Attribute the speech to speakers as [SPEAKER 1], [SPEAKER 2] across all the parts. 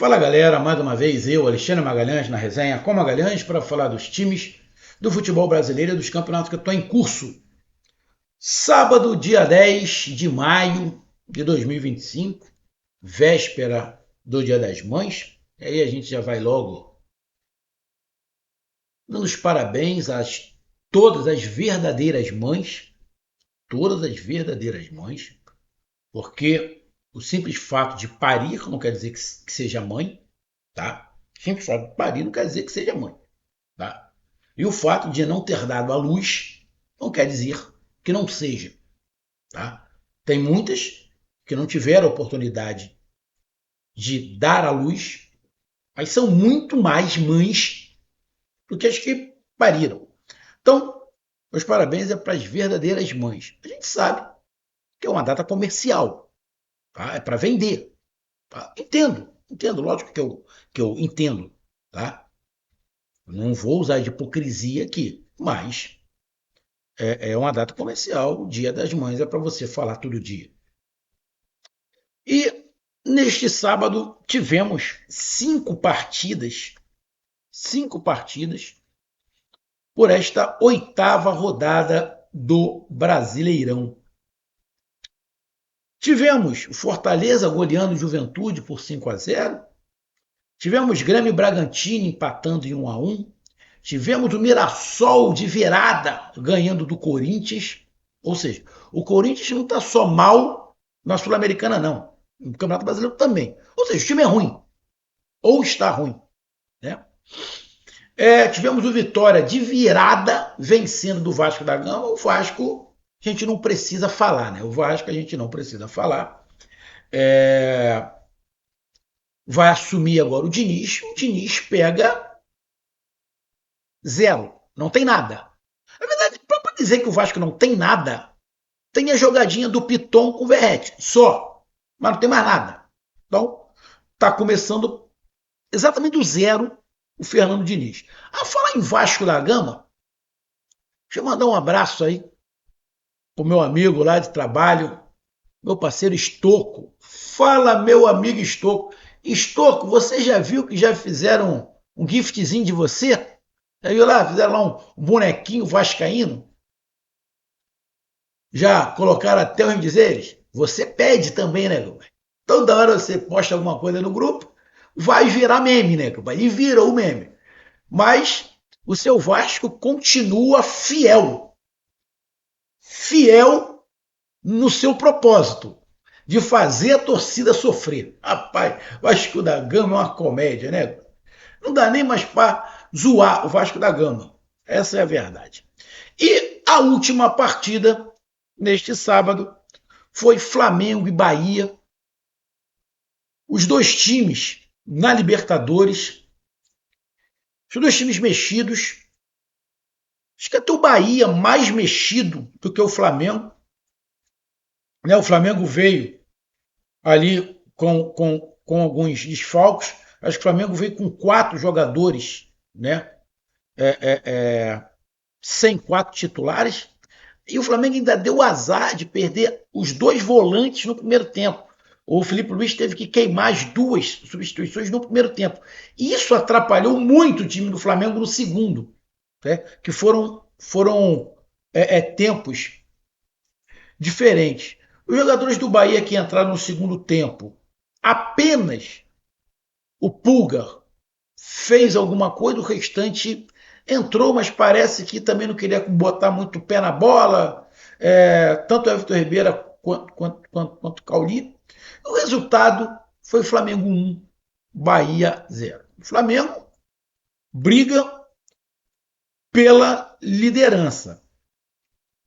[SPEAKER 1] Fala galera, mais uma vez eu, Alexandre Magalhães, na resenha com Magalhães para falar dos times do futebol brasileiro e dos campeonatos que estão em curso. Sábado, dia 10 de maio de 2025, véspera do Dia das Mães. E aí a gente já vai logo dando os parabéns a todas as verdadeiras mães, porque o simples fato de parir não quer dizer que seja mãe, tá? O simples fato de parir não quer dizer que seja mãe. Tá? E o fato de não ter dado à luz não quer dizer que não seja. Tá? Tem muitas que não tiveram a oportunidade de dar à luz, mas são muito mais mães do que as que pariram. Então, meus parabéns é para as verdadeiras mães. A gente sabe que é uma data comercial, tá? É para vender. Tá? Entendo, lógico que eu entendo. Tá? Não vou usar de hipocrisia aqui, mas é uma data comercial, o Dia das Mães é para você falar todo dia. E neste sábado tivemos cinco partidas por esta oitava rodada do Brasileirão. Tivemos o Fortaleza goleando o Juventude por 5-0. Tivemos Grêmio e Bragantino empatando em 1-1. Tivemos o Mirassol de virada ganhando do Corinthians. Ou seja, o Corinthians não está só mal na Sul-Americana, não. No Campeonato Brasileiro também. Ou seja, o time é ruim. Ou está ruim. Né? Tivemos o Vitória de virada vencendo do Vasco da Gama. O Vasco a gente não precisa falar, né? O Vasco a gente não precisa falar. Vai assumir agora o Diniz. O Diniz pega zero. Não tem nada. Na verdade, para dizer que o Vasco não tem nada, tem a jogadinha do Piton com o Verrete. Só. Mas não tem mais nada. Então, está começando exatamente do zero o Fernando Diniz. A falar em Vasco da Gama, deixa eu mandar um abraço aí pro meu amigo lá de trabalho, meu parceiro Estoco. Fala, meu amigo Estoco. Estoco, você já viu que já fizeram um giftzinho de você? Aí lá, fizeram lá um bonequinho vascaíno? Já colocaram até os dizeres? Você pede também, né, Gilmar? Toda hora você posta alguma coisa no grupo, vai virar meme, né, Gilmar? E virou o meme. Mas o seu Vasco continua fiel. Fiel no seu propósito de fazer a torcida sofrer. Rapaz, Vasco da Gama é uma comédia, né? Não dá nem mais para zoar o Vasco da Gama. Essa é a verdade. E a última partida, neste sábado, foi Flamengo e Bahia. Os dois times na Libertadores. Os dois times mexidos. Acho que até o Bahia mais mexido do que o Flamengo. Né? O Flamengo veio ali com alguns desfalques. Acho que o Flamengo veio com 4 jogadores, né? Sem 4 titulares. E o Flamengo ainda deu o azar de perder os 2 volantes no primeiro tempo. O Felipe Luiz teve que queimar as 2 substituições no primeiro tempo. E isso atrapalhou muito o time do Flamengo no segundo, né? Que foram tempos diferentes. Os jogadores do Bahia que entraram no segundo tempo, apenas o Pulgar fez alguma coisa, o restante entrou, mas parece que também não queria botar muito pé na bola, tanto o Everton Ribeiro quanto o Cauli. O resultado foi Flamengo 1, Bahia 0. O Flamengo briga pela liderança.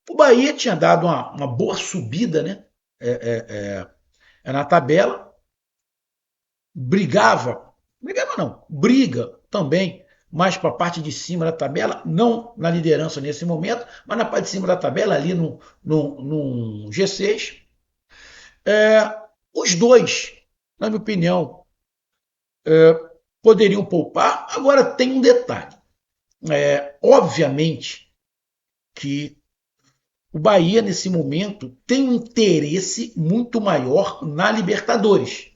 [SPEAKER 1] O Bahia tinha dado uma boa subida, né? Na tabela, brigava não, briga também mais para a parte de cima da tabela, não na liderança nesse momento, mas na parte de cima da tabela, ali no G6. Os dois, na minha opinião, poderiam poupar. Agora tem um detalhe. Obviamente que o Bahia, nesse momento, tem um interesse muito maior na Libertadores.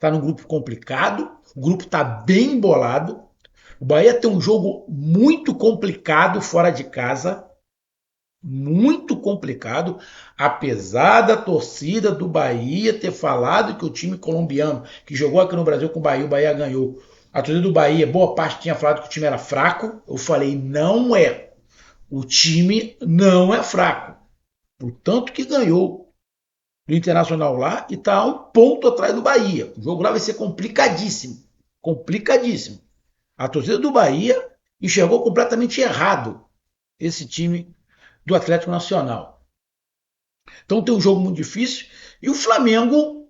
[SPEAKER 1] está num grupo complicado, o grupo está bem embolado. O Bahia tem um jogo muito complicado fora de casa, muito complicado, apesar da torcida do Bahia ter falado que o time colombiano, que jogou aqui no Brasil com o Bahia ganhou. A torcida do Bahia, boa parte tinha falado que o time era fraco. Eu falei, não é. O time não é fraco. Portanto que ganhou do Internacional lá e está a um ponto atrás do Bahia. O jogo lá vai ser complicadíssimo. Complicadíssimo. A torcida do Bahia enxergou completamente errado esse time do Atlético Nacional. Então tem um jogo muito difícil. E o Flamengo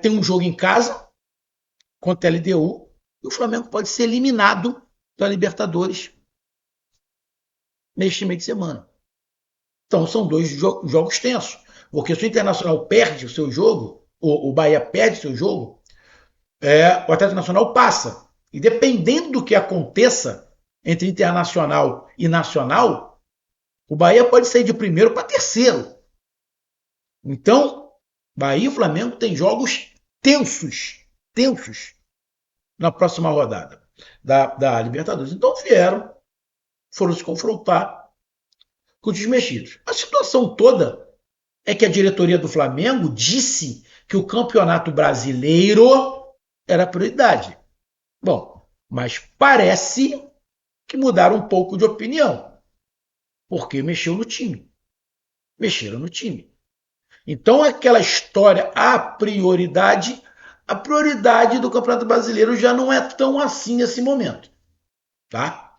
[SPEAKER 1] tem um jogo em casa contra a LDU. E o Flamengo pode ser eliminado da Libertadores neste meio de semana. Então são dois jogos tensos. Porque se o Internacional perde o seu jogo, o Bahia perde o seu jogo, o Atlético Nacional passa. E dependendo do que aconteça entre Internacional e Nacional, o Bahia pode sair de primeiro para terceiro. Então, Bahia e Flamengo têm jogos tensos na próxima rodada da Libertadores. Então foram se confrontar com os desmexidos. A situação toda é que a diretoria do Flamengo disse que o Campeonato Brasileiro era prioridade. Bom, mas parece que mudaram um pouco de opinião, porque mexeu no time. Mexeram no time. Então, aquela história, a prioridade do Campeonato Brasileiro já não é tão assim nesse momento. Tá?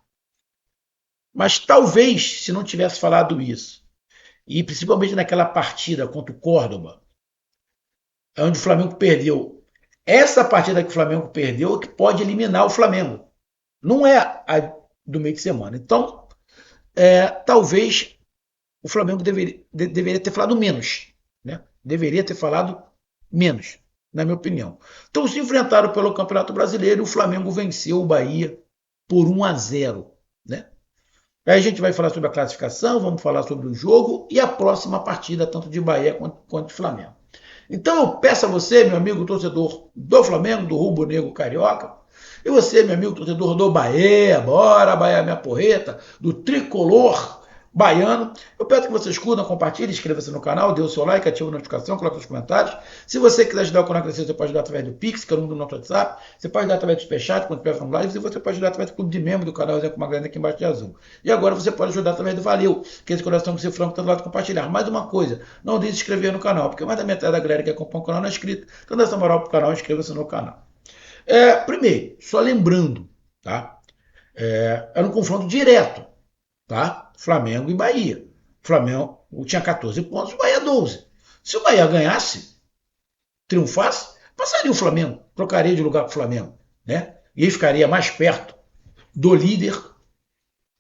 [SPEAKER 1] Mas talvez, se não tivesse falado isso, e principalmente naquela partida contra o Córdoba, onde o Flamengo perdeu, essa partida que o Flamengo perdeu é que pode eliminar o Flamengo. Não é a do meio de semana. Então, talvez o Flamengo deveria ter falado menos. Né? Deveria ter falado menos, na minha opinião. Então se enfrentaram pelo Campeonato Brasileiro e o Flamengo venceu o Bahia por 1-0. Né? Aí a gente vai falar sobre a classificação, vamos falar sobre o jogo e a próxima partida, tanto de Bahia quanto de Flamengo. Então eu peço a você, meu amigo torcedor do Flamengo, do Rubro Negro Carioca, e você, meu amigo torcedor do Bahia, bora Bahia minha porreta, do tricolor baiano, eu peço que vocês curtam, compartilhem, inscreva-se no canal, dê o seu like, ative a notificação, coloque nos comentários. Se você quiser ajudar o canal a crescer, você pode ajudar através do Pix, que é o número do nosso WhatsApp, você pode ajudar através do Superchat, quando tiver falando live, e você pode ajudar através do clube de membro do canal, com uma grana aqui embaixo de azul. E agora você pode ajudar através do Valeu, que é esse coração que você franco, tanto lado de compartilhar. Mais uma coisa, não deixe de se inscrever no canal, porque mais da metade da galera que acompanha o canal não é inscrito. Então dá essa moral pro canal, inscreva-se no canal. Primeiro, só lembrando, tá? Era um confronto direto, tá? Flamengo e Bahia. O Flamengo tinha 14 pontos, o Bahia 12. Se o Bahia ganhasse, triunfasse, passaria o Flamengo, trocaria de lugar com o Flamengo, né? E ele ficaria mais perto do líder,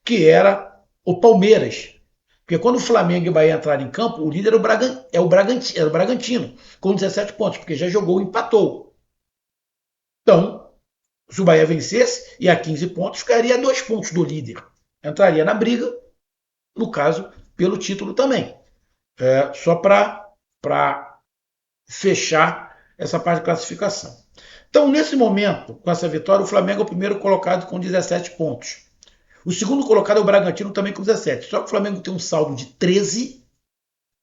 [SPEAKER 1] que era o Palmeiras. Porque quando o Flamengo e o Bahia entraram em campo, o líder era o Bragantino, com 17 pontos, porque já jogou e empatou. Então, se o Bahia vencesse, e a 15 pontos, ficaria a 2 pontos do líder. Entraria na briga, no caso, pelo título também. Só para fechar essa parte de classificação. Então, nesse momento, com essa vitória, o Flamengo é o primeiro colocado com 17 pontos. O segundo colocado é o Bragantino também com 17. Só que o Flamengo tem um saldo de 13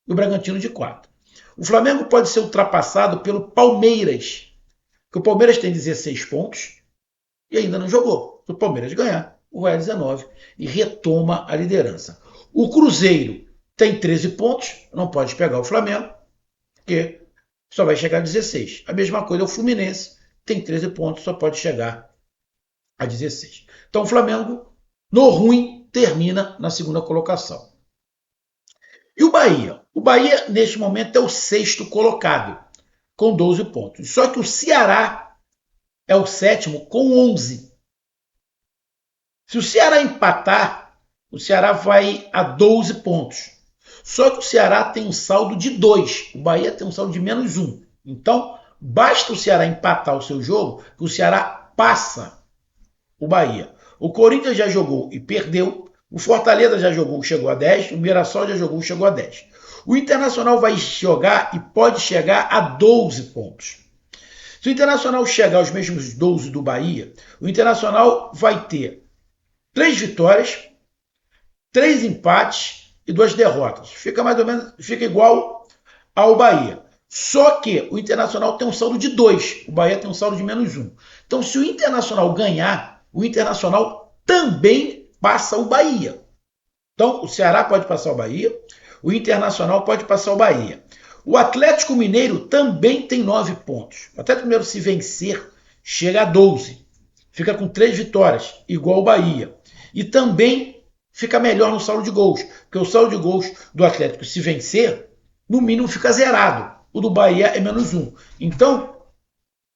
[SPEAKER 1] e o Bragantino de 4. O Flamengo pode ser ultrapassado pelo Palmeiras, que o Palmeiras tem 16 pontos e ainda não jogou. Se o Palmeiras ganhar, vai a 19 e retoma a liderança. O Cruzeiro tem 13 pontos, não pode pegar o Flamengo, porque só vai chegar a 16. A mesma coisa é o Fluminense, tem 13 pontos, só pode chegar a 16. Então o Flamengo, no ruim, termina na segunda colocação. E o Bahia? O Bahia, neste momento, é o sexto colocado, com 12 pontos. Só que o Ceará é o sétimo, com 11. Se o Ceará empatar, o Ceará vai a 12 pontos. Só que o Ceará tem um saldo de 2. O Bahia tem um saldo de menos 1. Então, basta o Ceará empatar o seu jogo, que o Ceará passa o Bahia. O Corinthians já jogou e perdeu. O Fortaleza já jogou e chegou a 10. O Mirassol já jogou e chegou a 10. O Internacional vai jogar e pode chegar a 12 pontos. Se o Internacional chegar aos mesmos 12 do Bahia, o Internacional vai ter 3 vitórias, 3 empates e 2 derrotas. Fica mais ou menos, fica igual ao Bahia. Só que o Internacional tem um saldo de 2, o Bahia tem um saldo de -1. Então, se o Internacional ganhar, o Internacional também passa o Bahia. Então, o Ceará pode passar o Bahia, o Internacional pode passar o Bahia. O Atlético Mineiro também tem 9 pontos. O Atlético Mineiro, se vencer, chega a 12. Fica com 3 vitórias, igual o Bahia. E também fica melhor no saldo de gols, porque o saldo de gols do Atlético, se vencer, no mínimo fica zerado. O do Bahia é -1. Então,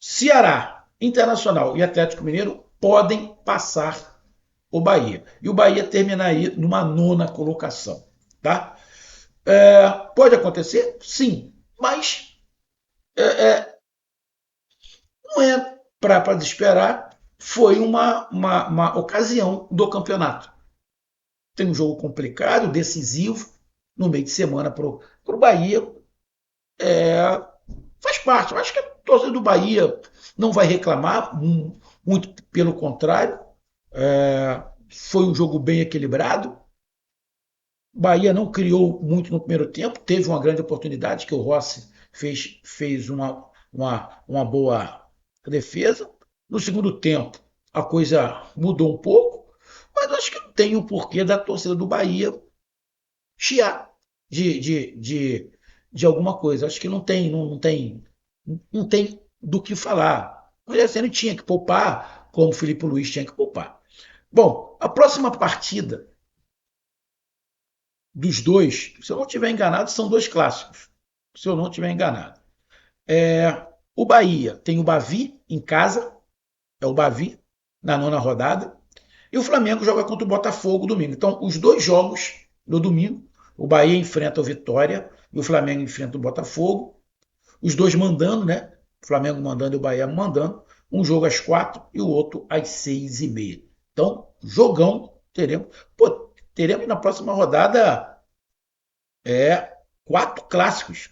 [SPEAKER 1] Ceará, Internacional e Atlético Mineiro podem passar o Bahia. E o Bahia terminar aí numa 9ª colocação. Tá? Pode acontecer? Sim. Mas não é para desesperar. Foi uma ocasião do campeonato. Tem um jogo complicado, decisivo, no meio de semana para o Bahia. Faz parte. Eu acho que a torcida do Bahia não vai reclamar, muito pelo contrário. Foi um jogo bem equilibrado. O Bahia não criou muito no primeiro tempo, teve uma grande oportunidade que o Rossi fez uma boa defesa. No segundo tempo, a coisa mudou um pouco, mas acho que não tem o porquê da torcida do Bahia chiar de alguma coisa. Acho que não tem do que falar. O Rogério tinha que poupar, como o Filipe Luiz tinha que poupar. Bom, a próxima partida dos dois, se eu não estiver enganado, são 2 clássicos. Se eu não estiver enganado. O Bahia tem o Bavi em casa, é o Bavi, na 9ª rodada, e o Flamengo joga contra o Botafogo domingo. Então, os 2 jogos no domingo, o Bahia enfrenta o Vitória e o Flamengo enfrenta o Botafogo, os 2 mandando, né? O Flamengo mandando e o Bahia mandando, um jogo às 4 e o outro às 6h30. Então, jogão teremos. Pô, teremos na próxima rodada 4 clássicos.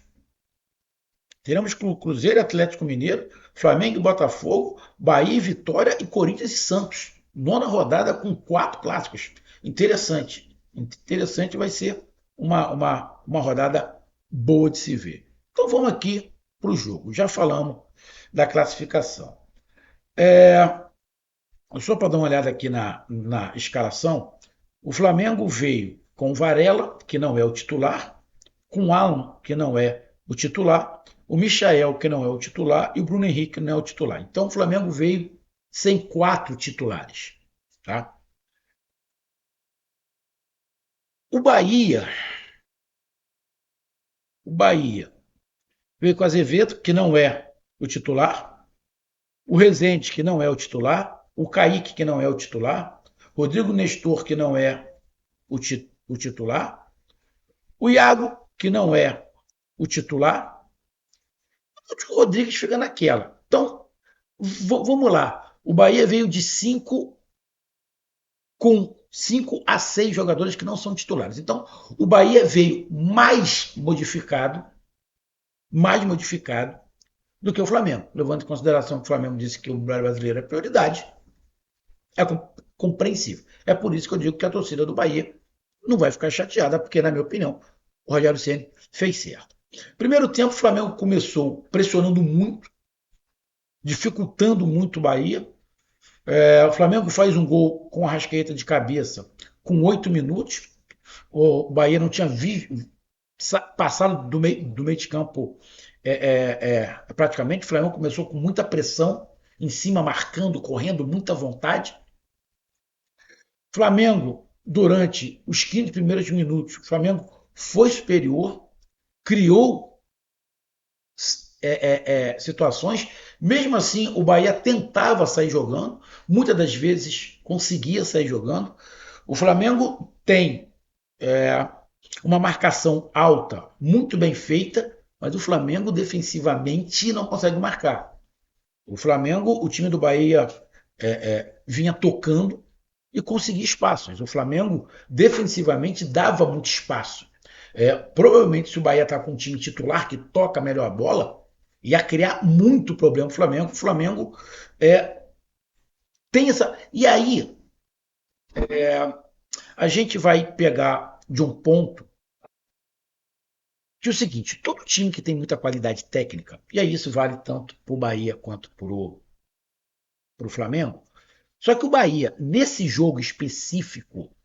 [SPEAKER 1] Teremos Cruzeiro e Atlético Mineiro, Flamengo e Botafogo, Bahia e Vitória e Corinthians e Santos. 9ª rodada com 4 clássicos. Interessante. Interessante, vai ser uma rodada boa de se ver. Então vamos aqui para o jogo. Já falamos da classificação. Só para dar uma olhada aqui na escalação, o Flamengo veio com o Varela, que não é o titular, com o Alan, que não é o titular, o Michael, que não é o titular, e o Bruno Henrique, que não é o titular. Então o Flamengo veio sem 4 titulares. Tá? O Bahia veio com o Azevedo, que não é o titular, o Rezende, que não é o titular, o Kaique, que não é o titular, Rodrigo Nestor, que não é o titular, o Iago, que não é o titular, o Rodrigues fica naquela. Então, vamos lá. O Bahia veio de 5 com 5 a 6 jogadores que não são titulares. Então, o Bahia veio mais modificado do que o Flamengo, levando em consideração que o Flamengo disse que o brasileiro é prioridade. É compreensível. É por isso que eu digo que a torcida do Bahia não vai ficar chateada, porque, na minha opinião, o Rogério Ceni fez certo. Primeiro tempo, o Flamengo começou pressionando muito, dificultando muito o Bahia. O Flamengo faz um gol com a Arrascaeta de cabeça com 8 minutos. O Bahia não tinha passado do meio de campo praticamente. O Flamengo começou com muita pressão em cima, marcando, correndo, muita vontade. Flamengo, durante os 15 primeiros minutos, o Flamengo foi superior, criou situações. Mesmo assim, o Bahia tentava sair jogando, muitas das vezes conseguia sair jogando. O Flamengo tem uma marcação alta, muito bem feita, mas o Flamengo defensivamente não consegue marcar. O time do Bahia vinha tocando e conseguia espaços. O Flamengo defensivamente dava muito espaço. Provavelmente, se o Bahia está com um time titular que toca melhor a bola, Ia criar muito problema pro Flamengo. O Flamengo é, tem essa. E aí, a gente vai pegar de um ponto que é o seguinte: todo time que tem muita qualidade técnica, e aí isso vale tanto para o Bahia quanto para o Flamengo, só que o Bahia, nesse jogo específico,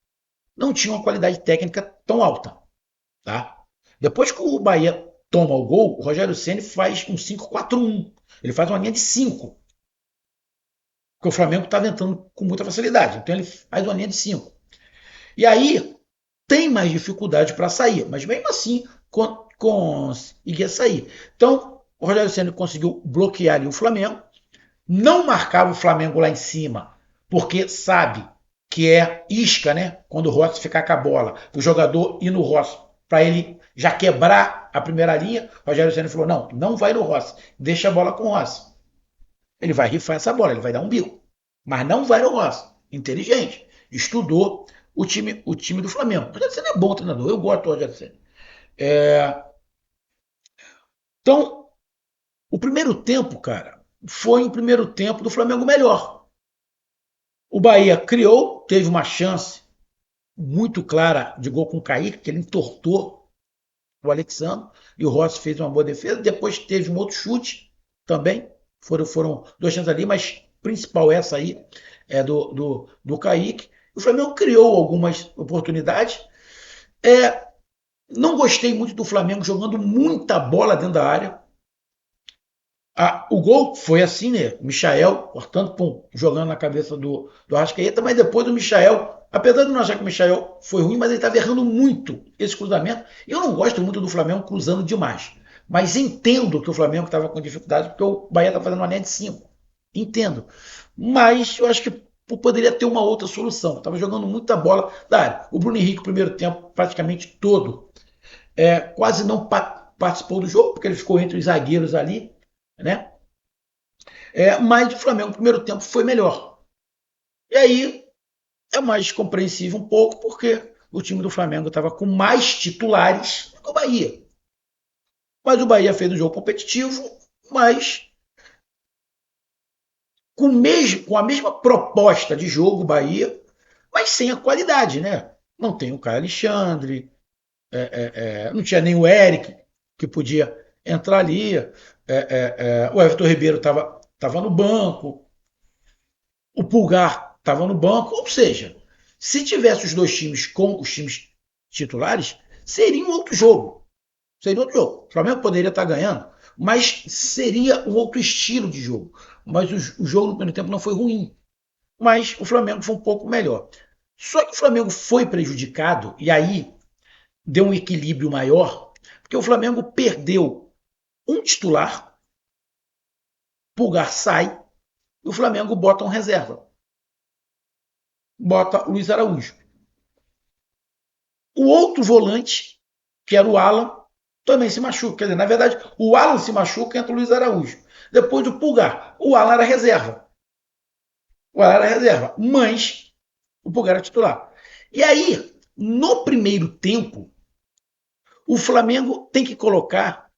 [SPEAKER 1] não tinha uma qualidade técnica tão alta. Tá? Depois que o Bahia toma o gol, o Rogério Ceni faz um 5-4-1. Ele faz uma linha de 5, porque o Flamengo estava entrando com muita facilidade. Então ele faz uma linha de 5. E aí tem mais dificuldade para sair, mas mesmo assim conseguia sair. Então o Rogério Ceni conseguiu bloquear ali o Flamengo, não marcava o Flamengo lá em cima, porque sabe que é isca, né? Quando o Rossi ficar com a bola, o jogador ir no Rossi para ele já quebrar a primeira linha. O Rogério Ceni falou: não, não vai no Rossi, deixa a bola com o Rossi. Ele vai rifar essa bola, ele vai dar um bico, mas não vai no Rossi. Inteligente, estudou o time do Flamengo. O Rogério Ceni é bom treinador, eu gosto do Rogério Ceni. Então, o primeiro tempo, cara, foi um primeiro tempo do Flamengo melhor. O Bahia criou, teve uma chance muito clara de gol com o Kaique, que ele entortou o Alexandre, e o Rossi fez uma boa defesa. Depois teve um outro chute também, foram duas chances ali, mas principal essa aí é do Kaique. O Flamengo criou algumas oportunidades. Não gostei muito do Flamengo jogando muita bola dentro da área. O gol foi assim, né? Michael cortando, pum, jogando na cabeça do Arrascaeta, mas depois do Michael, apesar de não achar que o Michael foi ruim, mas ele estava errando muito esse cruzamento. Eu não gosto muito do Flamengo cruzando demais, mas entendo que o Flamengo estava com dificuldade porque o Bahia está fazendo uma linha de 5. Entendo. Mas eu acho que poderia ter uma outra solução. Estava jogando muita bola da área. O Bruno Henrique, primeiro tempo, praticamente todo, quase não participou do jogo, porque ele ficou entre os zagueiros ali, né? Mas o Flamengo no primeiro tempo foi melhor. E aí é mais compreensível um pouco, porque o time do Flamengo estava com mais titulares do que o Bahia. Mas o Bahia fez um jogo competitivo, mas com a mesma proposta de jogo, o Bahia, mas sem a qualidade, né? Não tem o Caio Alexandre, não tinha nem o Eric, que podia entrar ali. O Everton Ribeiro estava no banco. O Pulgar estava no banco, ou seja, se tivesse os dois times com os times titulares, seria um outro jogo. Seria outro jogo. O Flamengo poderia estar ganhando, mas seria um outro estilo de jogo. Mas o jogo no primeiro tempo não foi ruim. Mas o Flamengo foi um pouco melhor. Só que o Flamengo foi prejudicado, e aí deu um equilíbrio maior, porque o Flamengo perdeu um titular, Pulgar sai, e o Flamengo bota um reserva. Bota o Luiz Araújo. O outro volante, que era o Alan, também se machuca. Quer dizer, na verdade, o Alan se machuca e entra o Luiz Araújo. Depois do Pulgar, o Alan era reserva. O Alan era reserva, mas o Pulgar era titular. E aí, no primeiro tempo, o Flamengo tem que colocar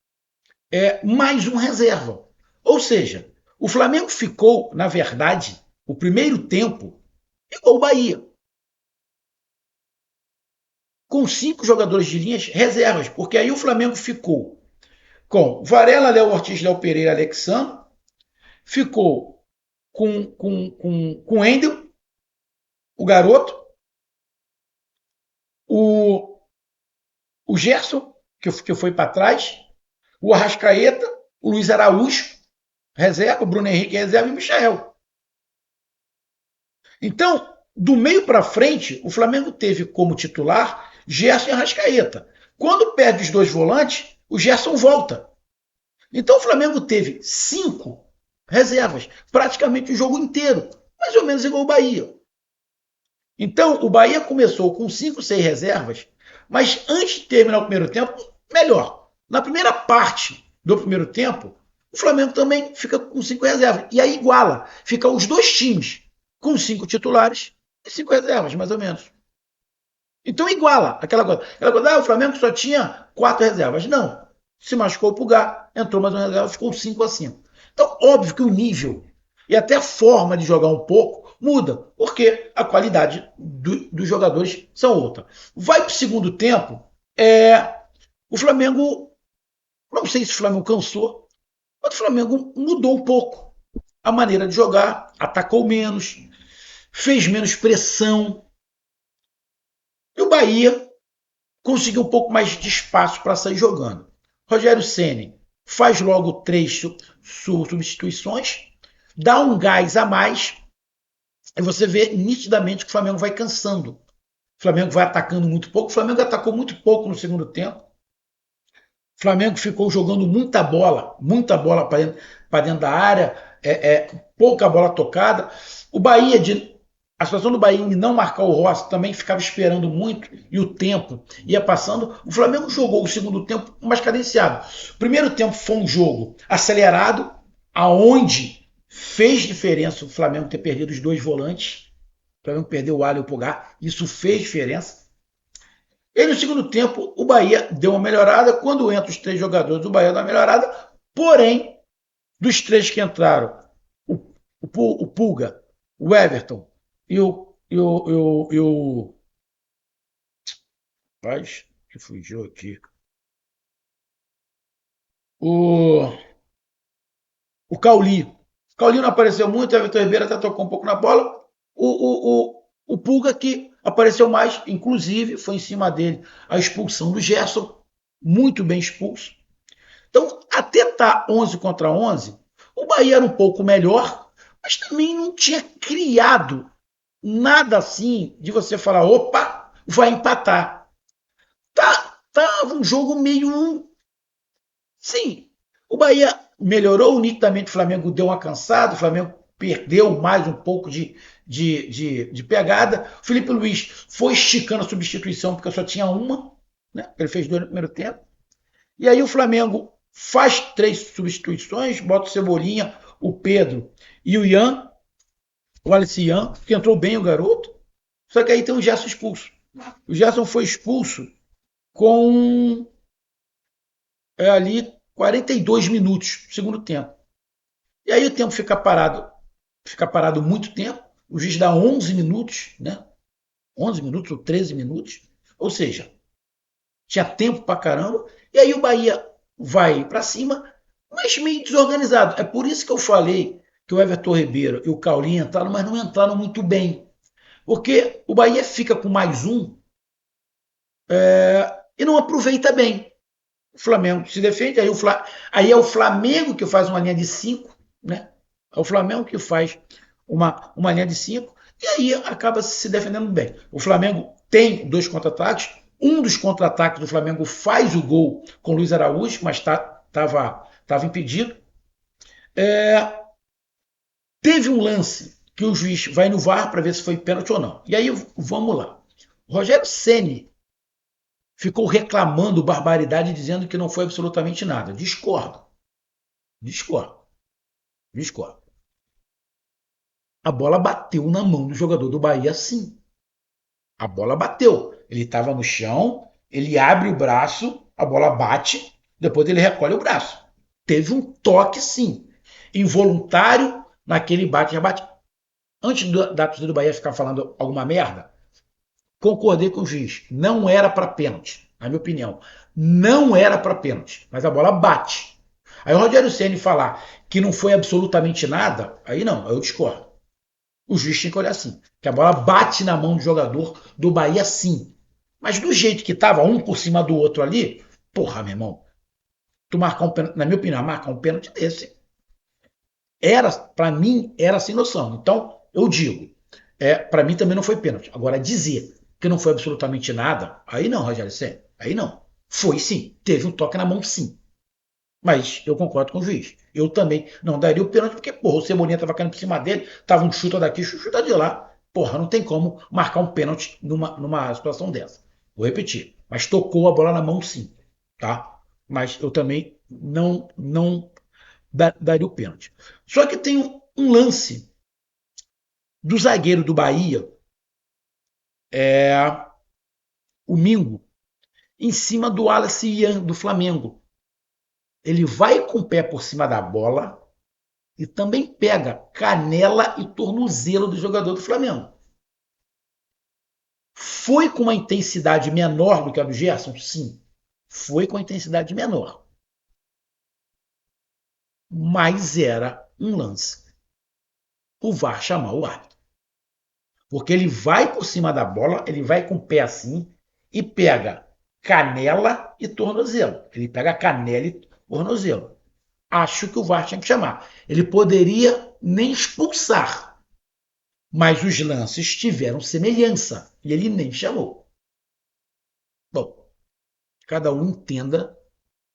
[SPEAKER 1] mais um reserva. Ou seja, o Flamengo ficou, na verdade, o primeiro tempo igual o Bahia, com 5 jogadores de linhas reservas, porque aí o Flamengo ficou com Varela, Léo Ortiz, Léo Pereira, Alexandre, ficou com Wendel, o garoto, o, o Gerson, que foi para trás, o Arrascaeta, o Luiz Araújo, reserva, o Bruno Henrique reserva e o Michael. Então, do meio para frente, o Flamengo teve como titular Gerson e Arrascaeta. Quando perde os dois volantes, o Gerson volta. Então o Flamengo teve 5 reservas, praticamente o jogo inteiro, mais ou menos igual o Bahia. Então o Bahia começou com 5, 6 reservas, mas antes de terminar o primeiro tempo, melhor. Na primeira parte do primeiro tempo, o Flamengo também fica com 5 reservas. E aí iguala, fica os dois times com 5 titulares e 5 reservas, mais ou menos. Então iguala aquela coisa. O Flamengo só tinha 4 reservas. Não. Se machucou o Pulgar, entrou mais um reserva, ficou 5-5. Então, óbvio que o nível e até a forma de jogar um pouco muda, porque a qualidade dos jogadores são outra. Vai para o segundo tempo, o Flamengo, não sei se o Flamengo cansou, mas o Flamengo mudou um pouco a maneira de jogar, atacou menos, fez menos pressão. E o Bahia conseguiu um pouco mais de espaço para sair jogando. Rogério Ceni faz logo 3 substituições, dá um gás a mais e você vê nitidamente que o Flamengo vai cansando. O Flamengo vai atacando muito pouco. O Flamengo atacou muito pouco no segundo tempo. O Flamengo ficou jogando muita bola para dentro da área, pouca bola tocada. O Bahia, a situação do Bahia em não marcar o Rossi também ficava esperando muito e o tempo ia passando. O Flamengo jogou o segundo tempo mais cadenciado. O primeiro tempo foi um jogo acelerado, aonde fez diferença o Flamengo ter perdido os dois volantes. O Flamengo perdeu o Alho e o Pulgar. Isso fez diferença. E no segundo tempo, o Bahia deu uma melhorada. Quando entra os 3 jogadores, o Bahia dá uma melhorada. Porém, dos 3 que entraram, o Pulga, o Everton e o Rapaz, que fugiu aqui. O, o Cauli. O Cauli não apareceu muito, o Everton Ribeiro até tocou um pouco na bola. O Pulga que apareceu mais, inclusive foi em cima dele a expulsão do Gerson, muito bem expulso. Então, até estar 11 contra 11, o Bahia era um pouco melhor, mas também não tinha criado nada assim de você falar, opa, vai empatar. Tava um jogo meio. Sim, o Bahia melhorou nitidamente, o Flamengo deu uma cansada, o Flamengo perdeu mais um pouco de pegada. O Felipe Luiz foi esticando a substituição, porque só tinha uma, né? Ele fez 2 no primeiro tempo. E aí o Flamengo faz 3 substituições, bota o Cebolinha, o Pedro e o Ian, o Alisson Ian, que entrou bem o garoto. Só que aí tem o Gerson expulso. O Gerson foi expulso com ali 42 minutos do segundo tempo. E aí o tempo fica parado muito tempo. O juiz dá 11 minutos, né? 11 minutos ou 13 minutos. Ou seja, tinha tempo pra caramba. E aí o Bahia vai para cima, mas meio desorganizado. É por isso que eu falei que o Everton Ribeiro e o Caulinho entraram, mas não entraram muito bem. Porque o Bahia fica com mais um e não aproveita bem. O Flamengo se defende, aí é o Flamengo que faz uma linha de 5, né? É o Flamengo que faz uma linha de 5 e aí acaba se defendendo bem. O Flamengo tem 2 contra-ataques. Um dos contra-ataques do Flamengo faz o gol com o Luiz Araújo, mas estava impedido. Teve um lance que o juiz vai no VAR para ver se foi pênalti ou não. E aí vamos lá. O Rogério Ceni ficou reclamando barbaridade, dizendo que não foi absolutamente nada. Discordo. Discordo. Discordo. A bola bateu na mão do jogador do Bahia, sim. A bola bateu. Ele estava no chão, ele abre o braço, a bola bate, depois ele recolhe o braço. Teve um toque, sim. Involuntário naquele bate-rebate. Antes da torcida do Bahia ficar falando alguma merda, concordei com o juiz. Não era para pênalti, na minha opinião. Não era para pênalti, mas a bola bate. Aí o Rogério Ceni falar que não foi absolutamente nada, aí não, aí eu discordo. O juiz tinha que olhar assim, que a bola bate na mão do jogador do Bahia sim. Mas do jeito que tava, um por cima do outro ali, porra, meu irmão, tu marcar um pênalti, na minha opinião, marcar um pênalti desse, para mim, era sem noção. Então, eu digo, para mim também não foi pênalti. Agora, dizer que não foi absolutamente nada, aí não, Rogério Ceni, aí não. Foi sim, teve um toque na mão sim. Mas eu concordo com o juiz. Eu também não daria o pênalti, porque, porra, o Cebolinha tava caindo por cima dele, tava um chuta daqui, chuta de lá. Porra, não tem como marcar um pênalti numa situação dessa. Vou repetir. Mas tocou a bola na mão sim, tá? Mas eu também não daria o pênalti. Só que tem um lance do zagueiro do Bahia, o Mingo, em cima do Wallace Ian do Flamengo. Ele vai com o pé por cima da bola e também pega canela e tornozelo do jogador do Flamengo. Foi com uma intensidade menor do que a do Gerson? Sim. Foi com a intensidade menor. Mas era um lance. O VAR chamar o árbitro. Porque ele vai por cima da bola, ele vai com o pé assim e pega canela e tornozelo. Ele pega canela e tornozelo. Acho que o VAR tinha que chamar. Ele poderia nem expulsar, mas os lances tiveram semelhança e ele nem chamou. Bom, cada um entenda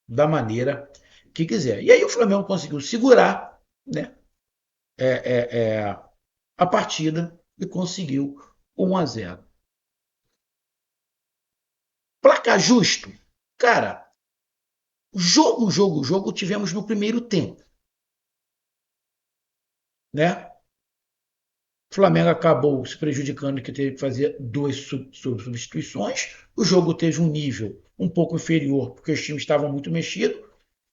[SPEAKER 1] da maneira que quiser. E aí o Flamengo conseguiu segurar, né, é, é, é, a partida e conseguiu 1-0. Placar justo? Cara, jogo tivemos no primeiro tempo, né? O Flamengo acabou se prejudicando que teve que fazer duas substituições. O jogo teve um nível um pouco inferior, porque os times estavam muito mexidos.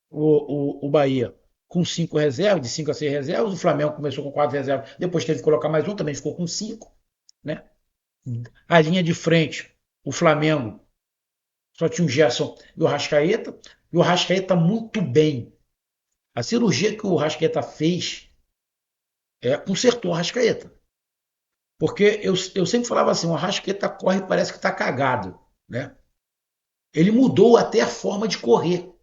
[SPEAKER 1] O Bahia com 5 reservas, de 5 a 6 reservas. O Flamengo começou com 4 reservas, depois teve que colocar mais um, também ficou com 5. Né? A linha de frente, o Flamengo só tinha o Gerson e o Rascaeta. E o Rascaeta muito bem. A cirurgia que o Rascaeta fez consertou o Rascaeta. Porque eu sempre falava assim, o Arrascaeta corre e parece que está cagado. Né? Ele mudou até a forma de correr.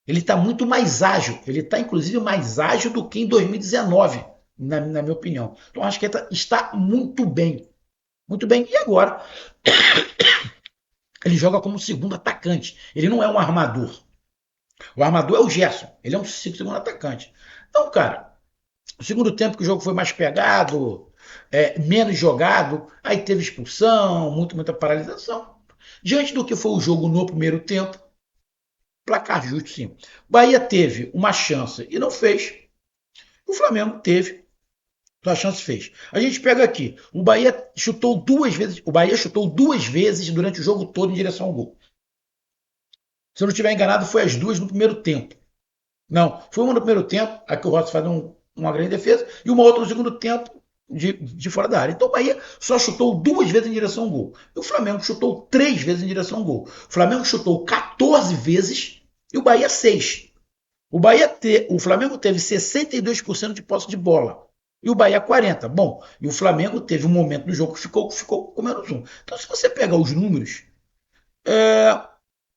[SPEAKER 1] Ele está muito mais ágil. Ele está, inclusive, mais ágil do que em 2019, na minha opinião. Então, o Arrascaeta está muito bem. Muito bem. E agora, ele joga como segundo atacante. Ele não é um armador. O armador é o Gerson. Ele é um segundo atacante. Então, cara, o segundo tempo que o jogo foi mais pegado, menos jogado, aí teve expulsão, muita paralisação. Diante do que foi o jogo no primeiro tempo, placar justo sim. Bahia teve uma chance e não fez. O Flamengo teve sua chance e fez. A gente pega aqui, o Bahia chutou 2 vezes, o Bahia chutou 2 vezes durante o jogo todo em direção ao gol. Se eu não estiver enganado, foi as 2 no primeiro tempo. Não, foi uma no primeiro tempo, aqui o Rossi faz uma grande defesa, e uma outra no segundo tempo, de fora da área. Então o Bahia só chutou 2 vezes em direção ao gol. E o Flamengo chutou 3 vezes em direção ao gol. O Flamengo chutou 14 vezes e o Bahia 6. O Flamengo teve 62% de posse de bola. E o Bahia 40%. Bom, e o Flamengo teve um momento no jogo que ficou com menos um. Então, se você pegar os números, é,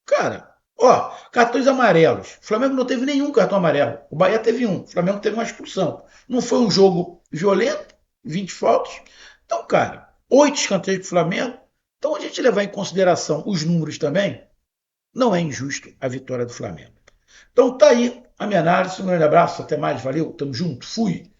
[SPEAKER 1] cara, ó, cartões amarelos. O Flamengo não teve nenhum cartão amarelo. O Bahia teve um. O Flamengo teve uma expulsão. Não foi um jogo violento, 20 faltas. Então, cara, 8 escanteios para o Flamengo. Então, a gente levar em consideração os números também, não é injusto a vitória do Flamengo. Então, tá aí a minha análise. Um grande abraço. Até mais. Valeu. Tamo junto. Fui.